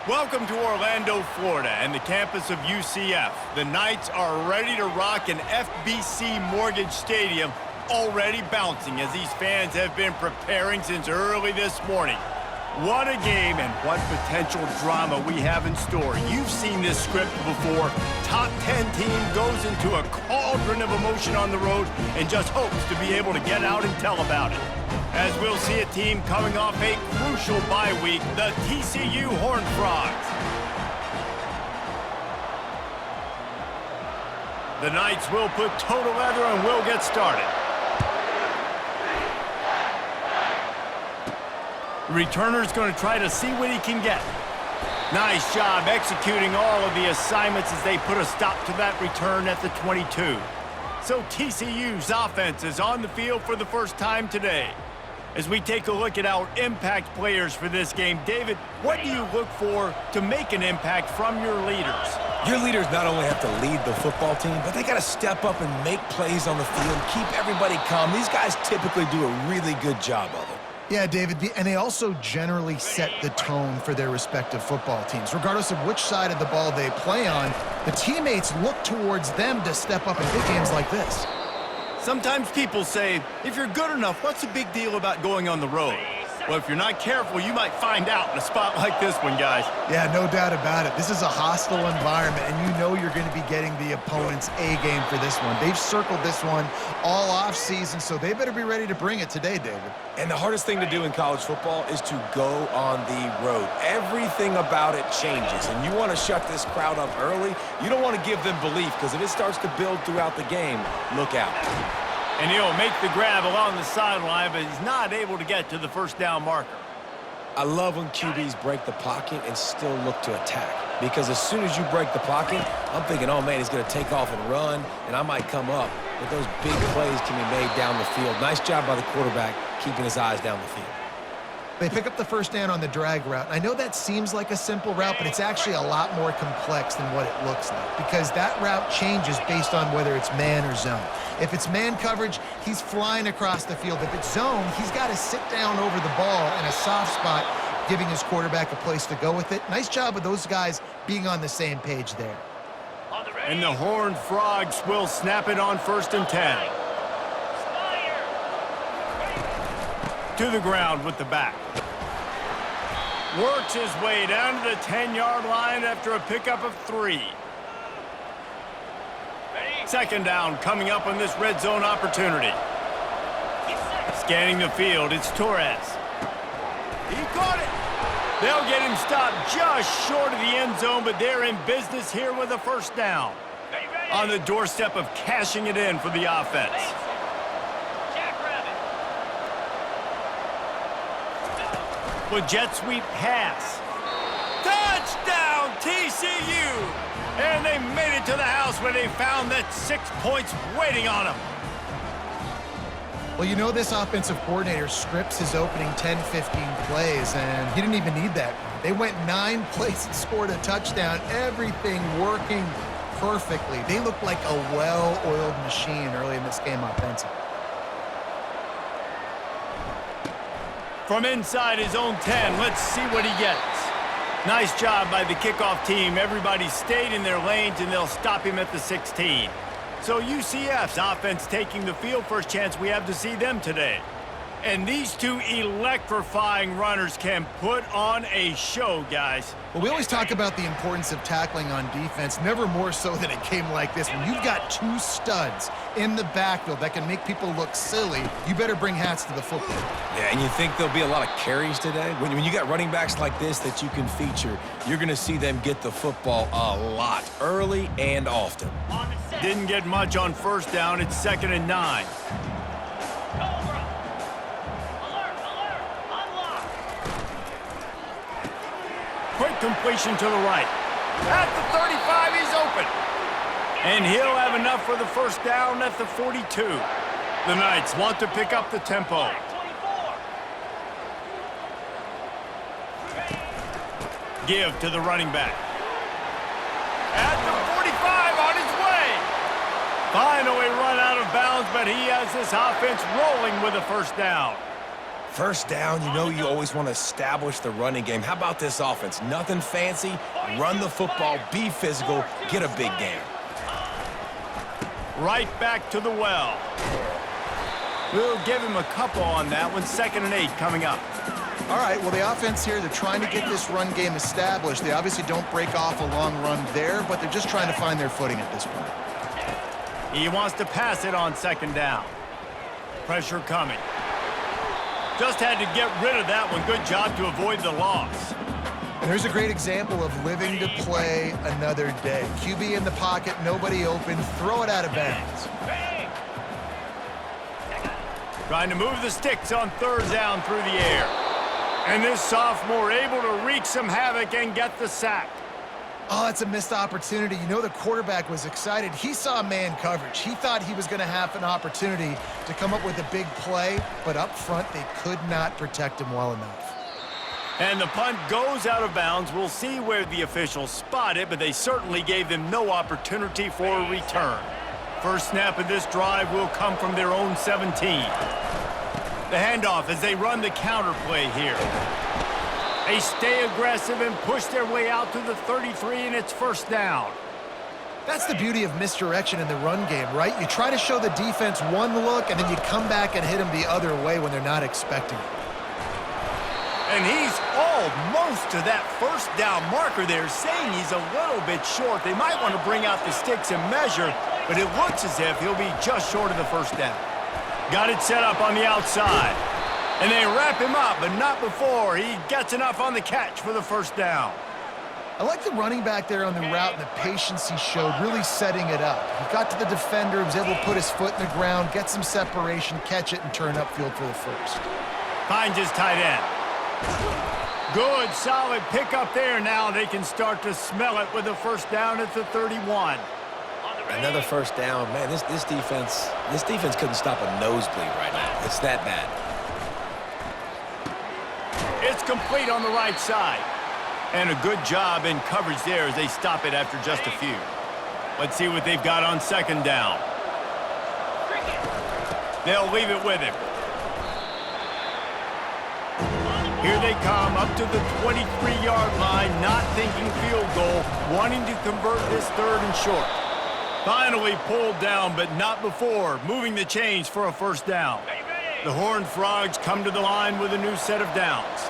Welcome to Orlando, Florida, and the campus of UCF. The Knights are ready to rock an FBC Mortgage Stadium, already bouncing as these fans have been preparing since early this morning. What a game and what potential drama we have in store. You've seen this script before. Top 10 team goes into a cauldron of emotion on the road and just hopes to be able to get out and tell about it. As we'll see a team coming off a crucial bye week, the TCU Horned Frogs. The Knights will put total leather and will get started. The returner's going to try to see what he can get. Nice job executing all of the assignments as they put a stop to that return at the 22. So TCU's offense is on the field for the first time today. As we take a look at our impact players for this game, David, what do you look for to make an impact from your leaders? Your leaders not only have to lead the football team, but they got to step up and make plays on the field, keep everybody calm. These guys typically do a really good job of it. Yeah, David, and they also generally set the tone for their respective football teams. Regardless of which side of the ball they play on, the teammates look towards them to step up in big games like this. Sometimes people say, if you're good enough, what's the big deal about going on the road? Well, if you're not careful, you might find out in a spot like this one, guys. Yeah, no doubt about it. This is a hostile environment, and you know you're going to be getting the opponent's A-game for this one. They've circled this one all off-season, so they better be ready to bring it today, David. And the hardest thing to do in college football is to go on the road. Everything about it changes, and you want to shut this crowd up early. You don't want to give them belief, because if it starts to build throughout the game, look out. And he'll make the grab along the sideline, but he's not able to get to the first down marker. I love when QBs break the pocket and still look to attack. Because as soon as you break the pocket, I'm thinking, oh, man, he's going to take off and run, and I might come up. But those big plays can be made down the field. Nice job by the quarterback keeping his eyes down the field. They pick up the first down on the drag route. I know that seems like a simple route, but it's actually a lot more complex than what it looks like because that route changes based on whether it's man or zone. If it's man coverage, he's flying across the field. If it's zone, he's got to sit down over the ball in a soft spot, giving his quarterback a place to go with it. Nice job of those guys being on the same page there. And the Horned Frogs will snap it on 1st and 10. To the ground with the back. Works his way down to the 10-yard line after a pickup of 3. Second down coming up on this red zone opportunity. Scanning the field, it's Torres. He caught it. They'll get him stopped just short of the end zone, but they're in business here with a first down. On the doorstep of cashing it in for the offense. With jet sweep pass. Touchdown, TCU! And they made it to the house where they found that 6 points waiting on them. Well, you know this offensive coordinator scripts his opening 10, 15 plays, and he didn't even need that. They went 9 plays and scored a touchdown, everything working perfectly. They looked like a well-oiled machine early in this game offensively. From inside his own 10, let's see what he gets. Nice job by the kickoff team. Everybody stayed in their lanes, and they'll stop him at the 16. So UCF's offense taking the field, first chance we have to see them today. And these two electrifying runners can put on a show, guys. Well, we always talk about the importance of tackling on defense, never more so than a game like this. When you've got 2 studs in the backfield that can make people look silly, you better bring hats to the football. Yeah, and you think there'll be a lot of carries today? When you got running backs like this that you can feature, you're going to see them get the football a lot, early and often. Didn't get much on first down. It's 2nd and 9. Quick completion to the right. At the 35, he's open. And he'll have enough for the first down at the 42. The Knights want to pick up the tempo. Give to the running back. At the 45, on his way. Finally run out of bounds, but he has this offense rolling with a first down. First down, you know you always want to establish the running game. How about this offense? Nothing fancy. Run the football, be physical, get a big gain. Right back to the well. We'll give him a couple on that one. 2nd and 8 coming up. All right, well, the offense here, they're trying to get this run game established. They obviously don't break off a long run there, but they're just trying to find their footing at this point. He wants to pass it on 2nd down. Pressure coming. Just had to get rid of that one. Good job to avoid the loss. And there's a great example of living to play another day. QB in the pocket, nobody open, throw it out of bounds. Trying to move the sticks on 3rd down through the air. And this sophomore able to wreak some havoc and get the sack. Oh, it's a missed opportunity. You know the quarterback was excited. He saw man coverage. He thought he was going to have an opportunity to come up with a big play, but up front they could not protect him well enough. And the punt goes out of bounds. We'll see where the officials spot it, but they certainly gave them no opportunity for a return. First snap of this drive will come from their own 17. The handoff as they run the counter play here. They stay aggressive and push their way out to the 33, and it's 1st down. That's the beauty of misdirection in the run game, right? You try to show the defense one look, and then you come back and hit them the other way when they're not expecting it. And he's almost to that 1st down marker there, saying he's a little bit short. They might want to bring out the sticks and measure, but it looks as if he'll be just short of the 1st down. Got it set up on the outside. And they wrap him up, but not before he gets enough on the catch for the 1st down. I like the running back there on the route and the patience he showed, really setting it up. He got to the defender, was able to put his foot in the ground, get some separation, catch it, and turn upfield for the 1st. Finds his tight end. Good, solid pickup there. Now they can start to smell it with the 1st down at the 31. Another 1st down. Man, this defense couldn't stop a nosebleed right now. It's that bad. It's complete on the right side. And a good job in coverage there as they stop it after just a few. Let's see what they've got on 2nd down. They'll leave it with him. Here they come up to the 23-yard line, not thinking field goal, wanting to convert this 3rd and short. Finally pulled down, but not before, moving the chains for a 1st down. The Horned Frogs come to the line with a new set of downs.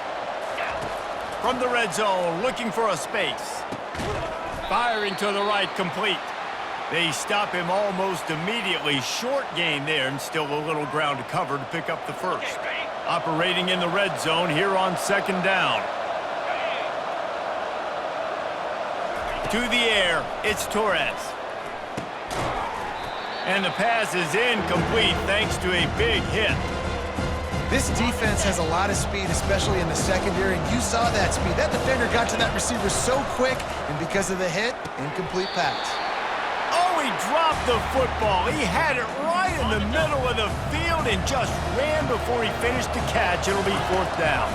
From the red zone, looking for a space. Firing to the right, complete. They stop him almost immediately. Short gain there, and still a little ground to cover to pick up the 1st. Operating in the red zone here on 2nd down. To the air, it's Torres. And the pass is incomplete thanks to a big hit. This defense has a lot of speed, especially in the secondary, and you saw that speed. That defender got to that receiver so quick, and because of the hit, incomplete pass. Oh, he dropped the football. He had it right in the middle of the field and just ran before he finished the catch. It'll be 4th down.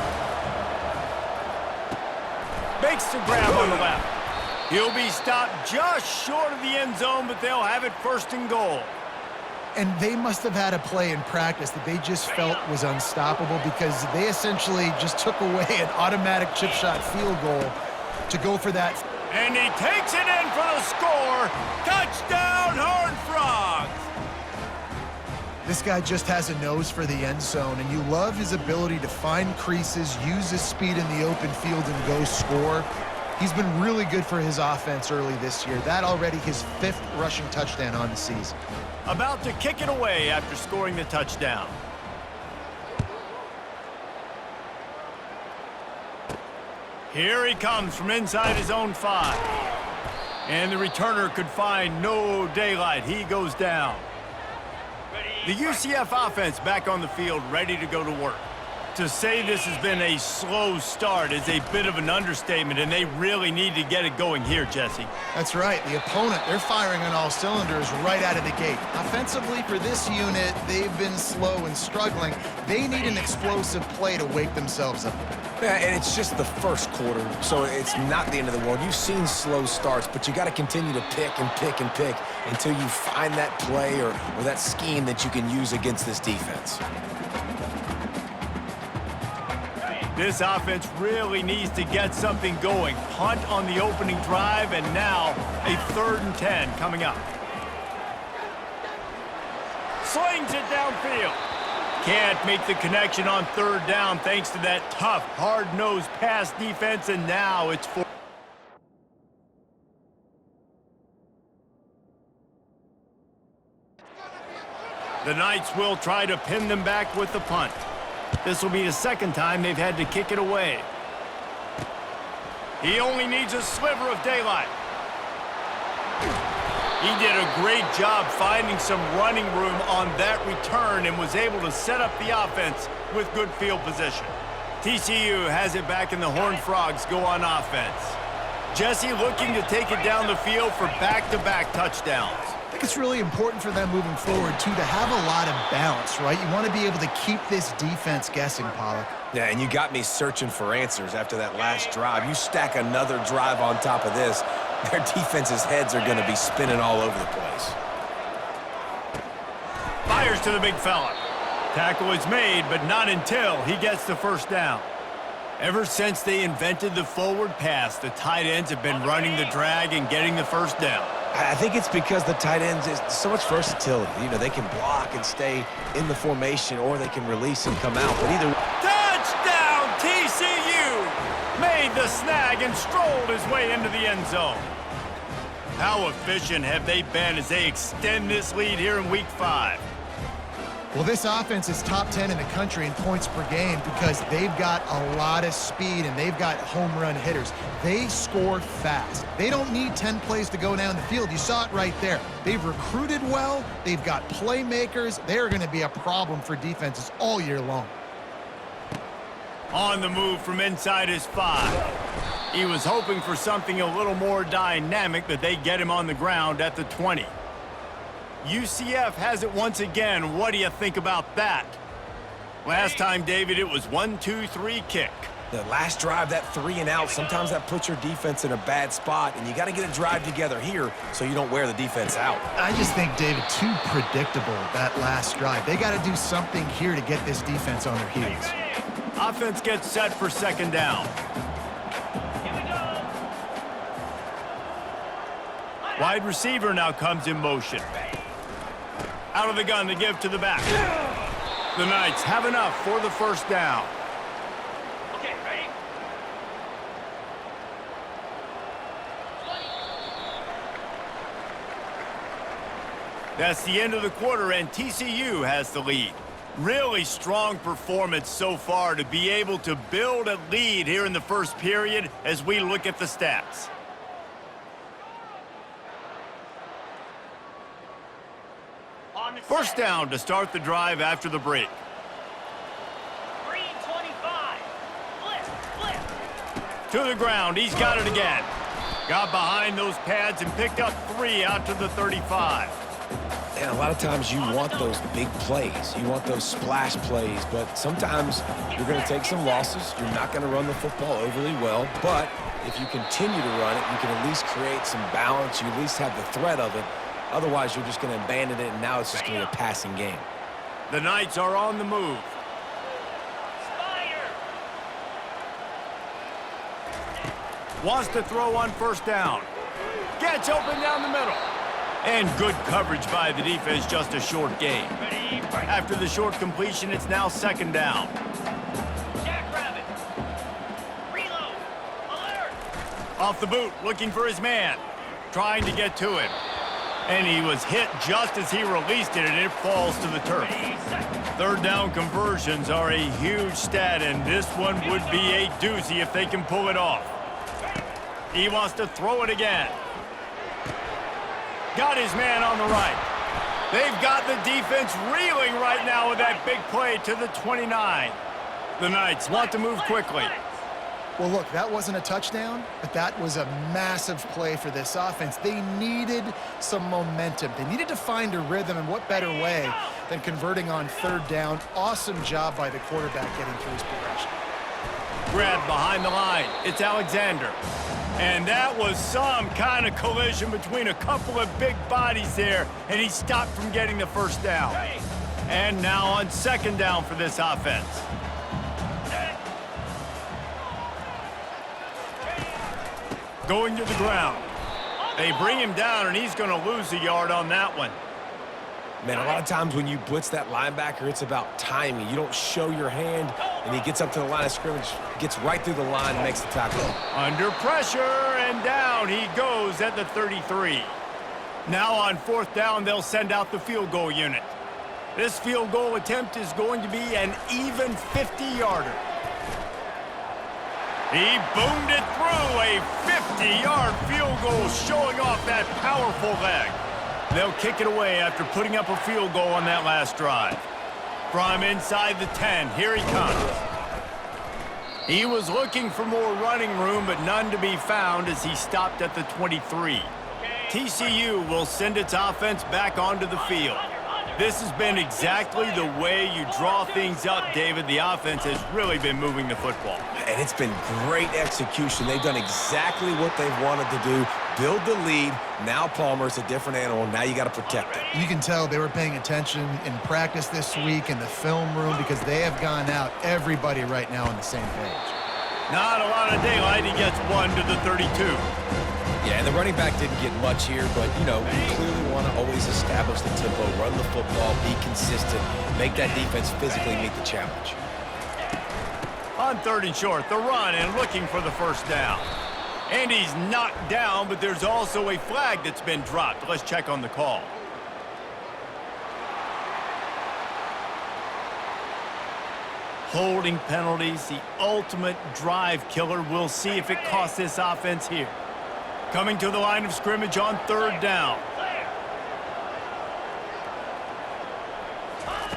Makes the grab on the left. He'll be stopped just short of the end zone, but they'll have it 1st and goal. And they must have had a play in practice that they just felt was unstoppable because they essentially just took away an automatic chip shot field goal to go for that. And he takes it in for the score. Touchdown, Horned Frogs! This guy just has a nose for the end zone, and you love his ability to find creases, use his speed in the open field, and go score. He's been really good for his offense early this year. That already his 5th rushing touchdown on the season. About to kick it away after scoring the touchdown. Here he comes from inside his own 5. And the returner could find no daylight. He goes down. The UCF offense back on the field, ready to go to work. To say this has been a slow start is a bit of an understatement, and they really need to get it going here, Jesse. That's right. The opponent, they're firing on all cylinders right out of the gate. Offensively, for this unit, they've been slow and struggling. They need an explosive play to wake themselves up. Yeah, and it's just the 1st quarter, so it's not the end of the world. You've seen slow starts, but you got to continue to pick and pick and pick until you find that play or that scheme that you can use against this defense. This offense really needs to get something going. Punt on the opening drive, and now a 3rd and 10 coming up. Slings it downfield. Can't make the connection on 3rd down thanks to that tough, hard-nosed pass defense, and now it's 4th. The Knights will try to pin them back with the punt. This will be the 2nd time they've had to kick it away. He only needs a sliver of daylight. He did a great job finding some running room on that return and was able to set up the offense with good field position. TCU has it back and the Horned Frogs go on offense. Jesse looking to take it down the field for back-to-back touchdowns. I think it's really important for them moving forward, too, to have a lot of balance, right? You want to be able to keep this defense guessing, Pollock. Yeah, and you got me searching for answers after that last drive. You stack another drive on top of this, their defense's heads are going to be spinning all over the place. Fires to the big fella. Tackle is made, but not until he gets the 1st down. Ever since they invented the forward pass, the tight ends have been running the drag and getting the 1st down. I think it's because the tight ends is so much versatility. You know, they can block and stay in the formation, or they can release and come out. But either Touchdown, TCU! Made the snag and strolled his way into the end zone. How efficient have they been as they extend this lead here in Week 5? Well, this offense is top 10 in the country in points per game because they've got a lot of speed and they've got home run hitters. They score fast. They don't need 10 plays to go down the field. You saw it right there. They've recruited well. They've got playmakers. They're going to be a problem for defenses all year long. On the move from inside his 5. He was hoping for something a little more dynamic, but they get him on the ground at the 20. UCF has it once again. What do you think about that? Last time, David, it was 1-2-3 kick. the last drive, that 3 and out, sometimes that puts your defense in a bad spot, and you got to get a drive together here so you don't wear the defense out. I just think, David, too predictable that last drive. They got to do something here to get this defense on their heels. Offense gets set for 2nd down. Wide receiver now comes in motion. Out of the gun to give to the back. The Knights have enough for the 1st down. Okay, ready? That's the end of the quarter, and TCU has the lead. Really strong performance so far to be able to build a lead here in the 1st period as we look at the stats. First down to start the drive after the break. 3:25. Flip. To the ground, he's got it again. Got behind those pads and picked up 3 out to the 35. And a lot of times you want those big plays. You want those splash plays, but sometimes you're going to take some losses. You're not going to run the football overly well, but if you continue to run it, you can at least create some balance. You at least have the threat of it. Otherwise, you're just going to abandon it, and now it's just going to be a passing game. The Knights are on the move. Spire. Wants to throw on 1st down. Gets open down the middle. And good coverage by the defense, just a short gain. Ready, break. After the short completion, it's now 2nd down. Jackrabbit. Reload. Alert. Off the boot, looking for his man. Trying to get to him. And he was hit just as he released it, and it falls to the turf. 3rd down conversions are a huge stat, and this one would be a doozy if they can pull it off. He wants to throw it again. Got his man on the right. They've got the defense reeling right now with that big play to the 29. The Knights want to move quickly. Well, look, that wasn't a touchdown, but that was a massive play for this offense. They needed some momentum. They needed to find a rhythm, and what better way than converting on 3rd down. Awesome job by the quarterback getting through his progression. Grab behind the line. It's Alexander. And that was some kind of collision between a couple of big bodies there, and he stopped from getting the 1st down. And now on 2nd down for this offense. Going to the ground. They bring him down, and he's going to lose a yard on that one. Man, a lot of times when you blitz that linebacker, it's about timing. You don't show your hand, and he gets up to the line of scrimmage, gets right through the line, and makes the tackle. Under pressure, and down he goes at the 33. Now on 4th down, they'll send out the field goal unit. This field goal attempt is going to be an even 50-yarder. He boomed it through, a 50-yard field goal showing off that powerful leg. They'll kick it away after putting up a field goal on that last drive. From inside the 10, here he comes. He was looking for more running room, but none to be found as he stopped at the 23. TCU will send its offense back onto the field. This has been exactly the way you draw things up, David. The offense has really been moving the football. And it's been great execution. They've done exactly what they've wanted to do. Build the lead. Now Palmer's a different animal. Now you got to protect it. You can tell they were paying attention in practice this week in the film room because they have gone out, everybody right now on the same page. Not a lot of daylight. He gets one to the 32. Yeah, and the running back didn't get much here, but, you know, we clearly want to always establish the tempo, run the football, be consistent, make that defense physically meet the challenge. On 3rd and short, the run and looking for the first down. And he's knocked down, but there's also a flag that's been dropped. Let's check on the call. Holding penalties, the ultimate drive killer. We'll see if it costs this offense here. Coming to the line of scrimmage on 3rd down.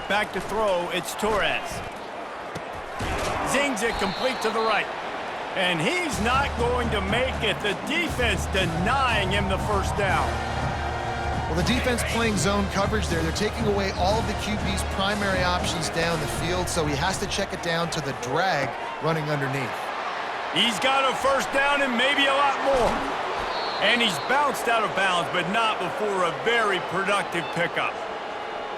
Back to throw, it's Torres. Zings it complete to the right. And he's not going to make it. The defense denying him the first down. Well, the defense playing zone coverage there. They're taking away all of the QB's primary options down the field, so he has to check it down to the drag running underneath. He's got a first down and maybe a lot more. And he's bounced out of bounds, but not before a very productive pickup.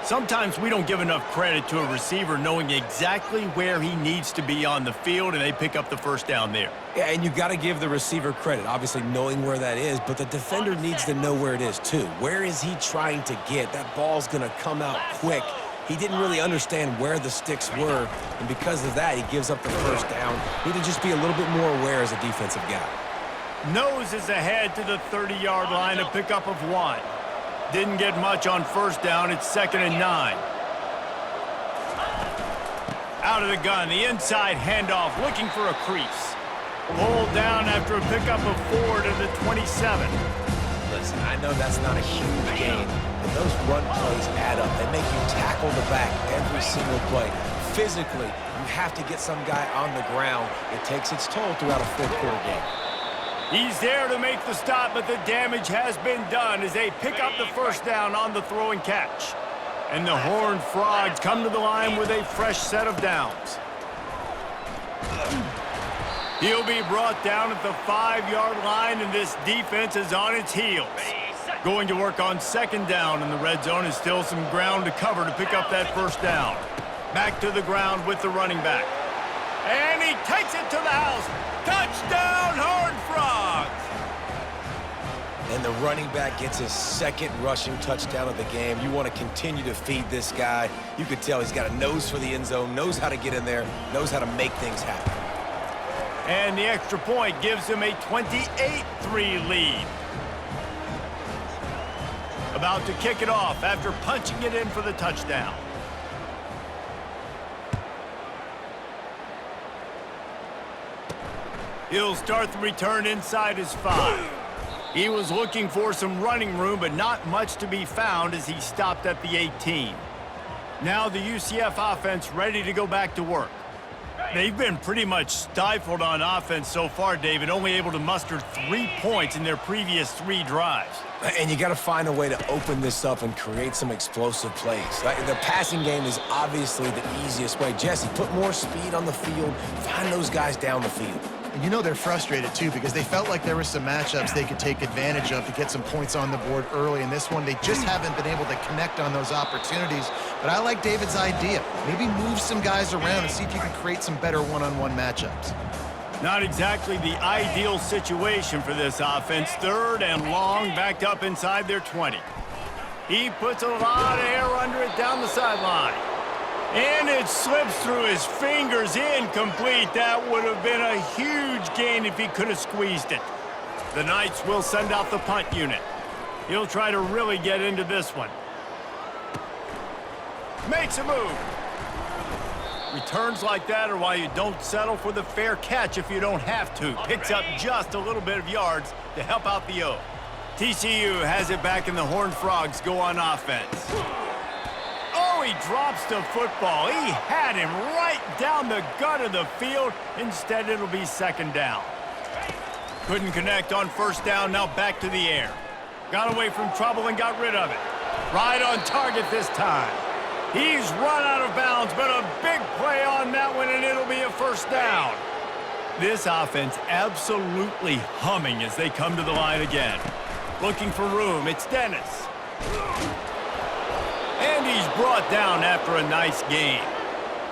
Sometimes we don't give enough credit to a receiver knowing exactly where he needs to be on the field, and they pick up the first down there. Yeah, and you got to give the receiver credit, obviously knowing where that is, but the defender needs to know where it is too. Where is he trying to get? That ball's going to come out quick. He didn't really understand where the sticks were, and because of that, he gives up the first down. Need to just be a little bit more aware as a defensive guy. Noses ahead to the 30-yard line, a pickup of 1. Didn't get much on first down. It's 2nd and 9. Out of the gun, the inside handoff, looking for a crease. Pulled down after a pickup of 4 to the 27. Listen, I know that's not a huge gain, but those run plays add up. They make you tackle the back every single play. Physically, you have to get some guy on the ground. It takes its toll throughout a fourth-quarter game. He's there to make the stop, but the damage has been done as they pick up the first down on the throw and catch. And the Horned Frogs come to the line with a fresh set of downs. He'll be brought down at the 5-yard line, and this defense is on its heels. Going to work on 2nd down, and the red zone is still some ground to cover to pick up that first down. Back to the ground with the running back. And he takes it to the house. Touchdown, Horned Frogs! And the running back gets his 2nd rushing touchdown of the game. You want to continue to feed this guy. You could tell he's got a nose for the end zone, knows how to get in there, knows how to make things happen. And the extra point gives him a 28-3 lead. About to kick it off after punching it in for the touchdown. He'll start the return inside his 5. He was looking for some running room, but not much to be found as he stopped at the 18. Now the UCF offense ready to go back to work. They've been pretty much stifled on offense so far, David, only able to muster 3 points in their previous 3 drives. And you got to find a way to open this up and create some explosive plays. The passing game is obviously the easiest way. Jesse, put more speed on the field, find those guys down the field. And you know they're frustrated, too, because they felt like there were some matchups they could take advantage of to get some points on the board early. In this one, they just haven't been able to connect on those opportunities. But I like David's idea. Maybe move some guys around and see if you can create some better one-on-one matchups. Not exactly the ideal situation for this offense. 3rd and long, backed up inside their 20. He puts a lot of air under it down the sideline. And it slips through his fingers, incomplete. That would have been a huge gain if he could have squeezed it. The Knights will send out the punt unit. He'll try to really get into this one. Makes a move. Returns like that are why you don't settle for the fair catch if you don't have to. Picks up just a little bit of yards to help out the O. TCU has it back and the Horned Frogs go on offense. Oh, he drops the football. He had him right down the gut of the field. Instead, it'll be 2nd down. Couldn't connect on 1st down, now back to the air. Got away from trouble and got rid of it. Right on target this time. He's run out of bounds, but a big play on that one, and it'll be a 1st down. This offense absolutely humming as they come to the line again. Looking for room, it's Dennis. And he's brought down after a nice gain.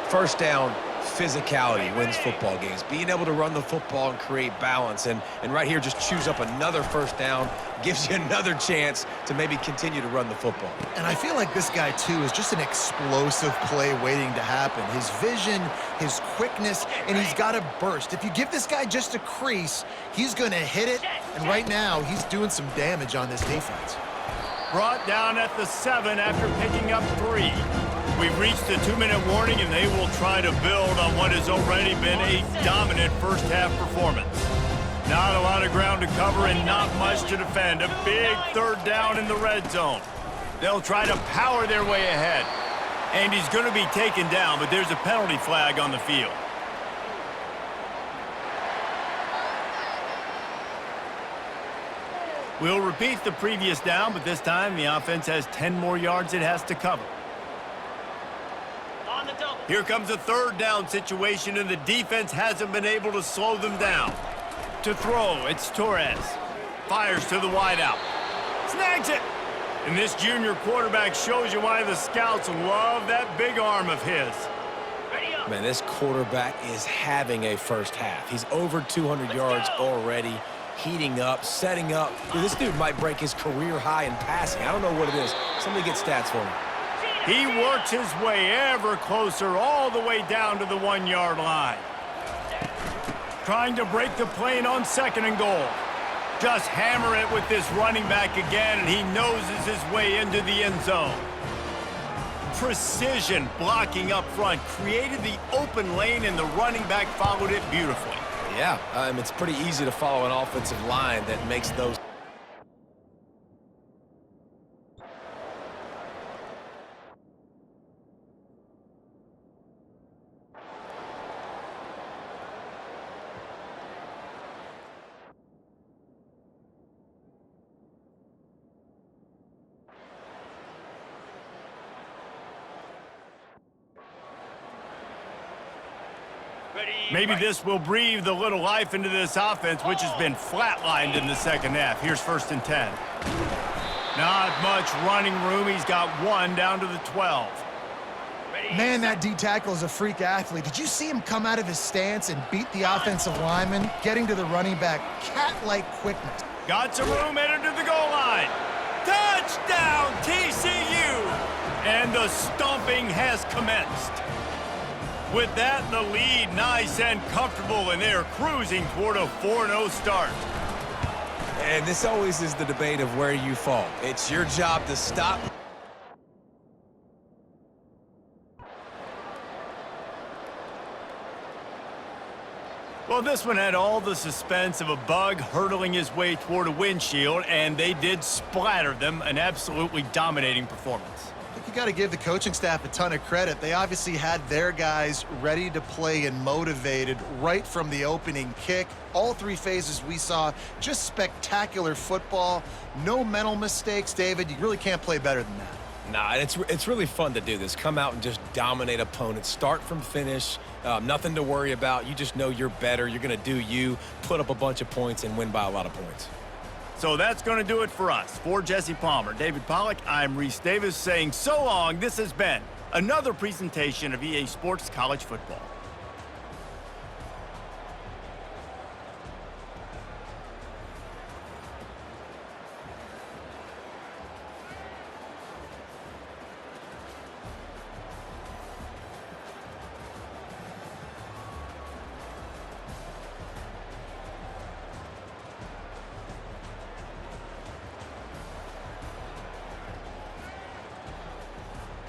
1st down, physicality wins football games. Being able to run the football and create balance. And right here, just choose up another 1st down, gives you another chance to maybe continue to run the football. And I feel like this guy, too, is just an explosive play waiting to happen. His vision, his quickness, and he's got a burst. If you give this guy just a crease, he's going to hit it. And right now, he's doing some damage on this defense. Brought down at the 7 after picking up 3. We've reached the 2-minute warning, and they will try to build on what has already been a dominant first-half performance. Not a lot of ground to cover and not much to defend. A big 3rd down in the red zone. They'll try to power their way ahead. And he's going to be taken down, but there's a penalty flag on the field. We'll repeat the previous down, but this time the offense has 10 more yards it has to cover. On the double. Here comes a 3rd down situation, and the defense hasn't been able to slow them down. To throw, it's Torres. Fires to the wideout. Snags it! And this junior quarterback shows you why the scouts love that big arm of his. Ready up. Man, this quarterback is having a 1st half. He's over 200 yards already, heating up, setting up. Dude, this dude might break his career high in passing. I don't know what it is. Somebody get stats for me. He works his way ever closer all the way down to the 1-yard line. Trying to break the plane on 2nd and goal. Just hammer it with this running back again, and he noses his way into the end zone. Precision blocking up front, created the open lane, and the running back followed it beautifully. Yeah, it's pretty easy to follow an offensive line that makes those. Maybe this will breathe a little life into this offense, which has been flatlined in the 2nd half. Here's 1st and 10. Not much running room. He's got 1 down to the 12. Man, that D-tackle is a freak athlete. Did you see him come out of his stance and beat the offensive lineman, getting to the running back? Cat-like quickness. Got some room, headed to the goal line. Touchdown, TCU! And the stomping has commenced. With that, the lead nice and comfortable, and they're cruising toward a 4-0 start. And this always is the debate of where you fall. It's your job to stop. Well, this one had all the suspense of a bug hurtling his way toward a windshield, and they did splatter them. An absolutely dominating performance. I think you got to give the coaching staff a ton of credit. They obviously had their guys ready to play and motivated right from the opening kick. All 3 phases we saw, just spectacular football. No mental mistakes, David. You really can't play better than that. Nah, it's really fun to do this. Come out and just dominate opponents. Start from finish. Nothing to worry about. You just know you're better. You're going to do you, put up a bunch of points, and win by a lot of points. So that's going to do it for us. For Jesse Palmer, David Pollack, I'm Reese Davis saying so long. This has been another presentation of EA Sports College Football.